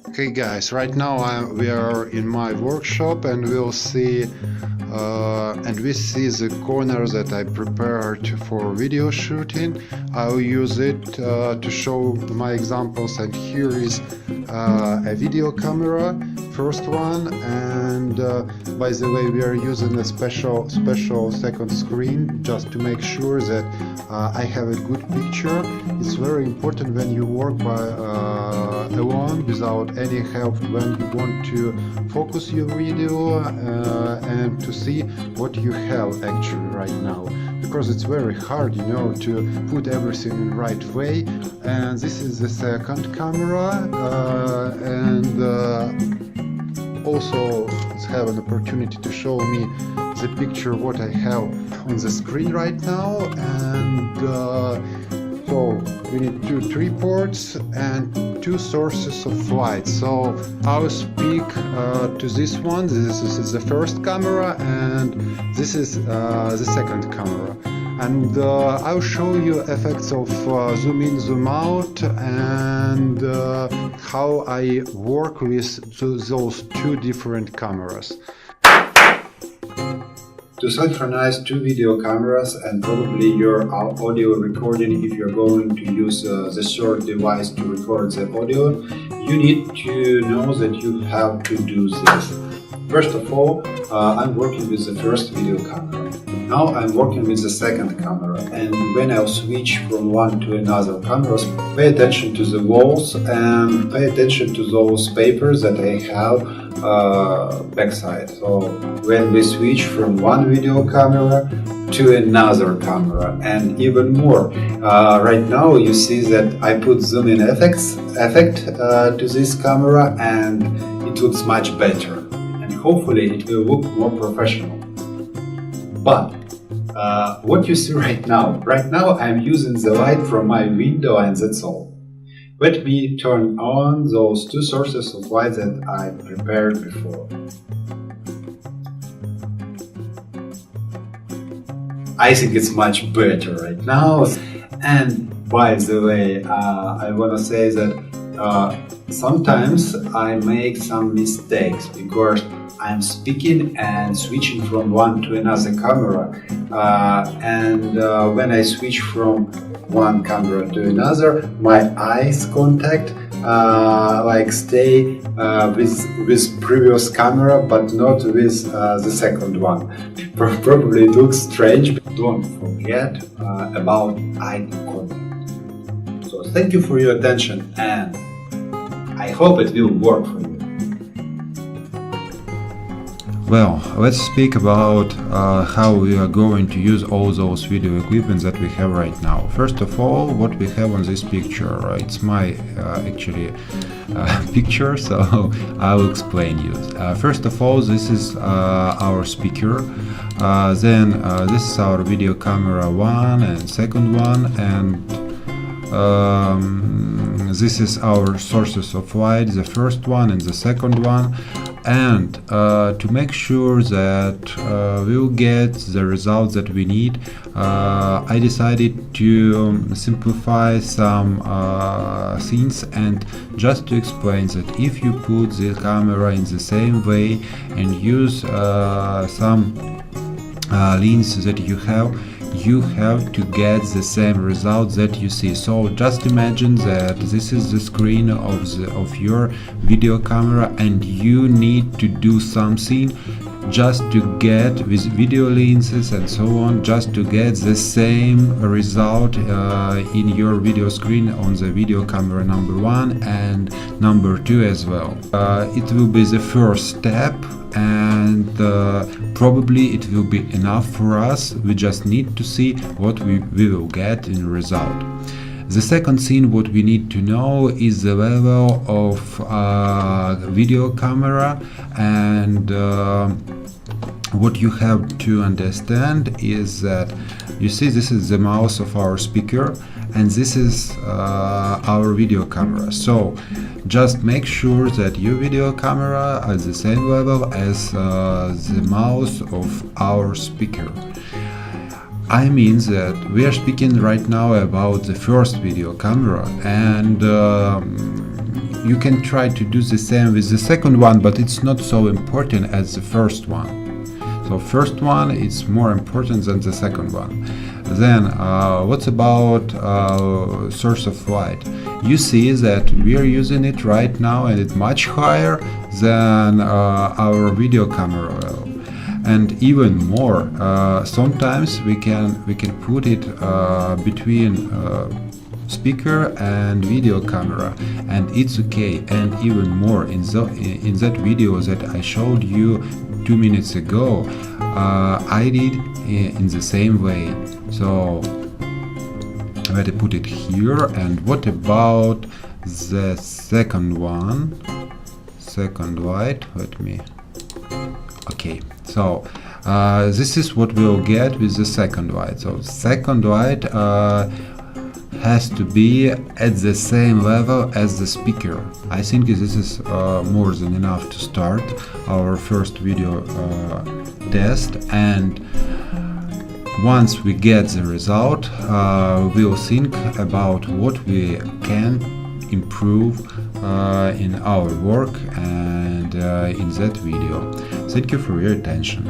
Okay guys, right now we are in my workshop and we'll see we see the corner that I prepared for video shooting. I'll use it to show my examples, and here is a video camera, first one, and by the way, we are using a special second screen just to make sure that I have a good picture. It's very important when you work alone without any help, when you want to focus your video and to see what you have actually right now, because it's very hard, to put everything in right way. And this is the second camera, and also have an opportunity to show me the picture what I have on the screen right now. And so we need two tripods and two sources of light. So I'll speak to this one. This is the first camera, and this is the second camera. And I'll show you effects of zoom in, zoom out, and how I work with those two different cameras. To synchronize two video cameras and probably your audio recording, if you're going to use the third device to record the audio, you need to know that you have to do this. First of all, I'm working with the first video camera. Now I'm working with the second camera, and when I'll switch from one to another cameras, pay attention to the walls and pay attention to those papers that I have backside. So when we switch from one video camera to another camera, and even more, right now you see that I put zoom in effect to this camera, and it looks much better, and hopefully it will look more professional. But what you see right now I'm using the light from my window, and that's all. Let me turn on those two sources of light that I prepared before. I think it's much better right now. And by the way, I want to say that sometimes I make some mistakes because I'm speaking and switching from one to another camera, and when I switch from one camera to another, my eyes contact stay with previous camera, but not with the second one. Probably it looks strange, but don't forget about eye contact. So thank you for your attention, and I hope it will work for you. Well, let's speak about how we are going to use all those video equipment that we have right now. First of all, what we have on this picture, it's my picture, so I will explain you. First of all, this is our speaker. Then this is our video camera one and second one, and this is our sources of light, the first one and the second one. And to make sure that we'll get the results that we need, I decided to simplify some things, and just to explain that if you put the camera in the same way and use some lens that you have to get the same results that you see. So just imagine that this is the screen of your video camera, and you need to do something just to get with video lenses and so on, just to get the same result in your video screen on the video camera number one and number two as well. It will be the first step, and probably it will be enough for us. We just need to see what we will get in result. The second thing what we need to know is the level of video camera, and what you have to understand is that you see this is the mouse of our speaker, and this is our video camera. So just make sure that your video camera is the same level as the mouse of our speaker. I mean that we are speaking right now about the first video camera, and you can try to do the same with the second one, but it's not so important as the first one. So first one is more important than the second one. Then what about source of light? You see that we are using it right now and it's much higher than our video camera level. And even more, sometimes we can put it between speaker and video camera, and it's okay. And even more, in that video that I showed you 2 minutes ago, I did in the same way. So let me put it here. And what about the second one? Second light. Let me. Okay. So this is what we'll get with the second light. So second light has to be at the same level as the speaker. I think this is more than enough to start our first video test, and once we get the result, we'll think about what we can improve in our work and in that video. Thank you for your attention.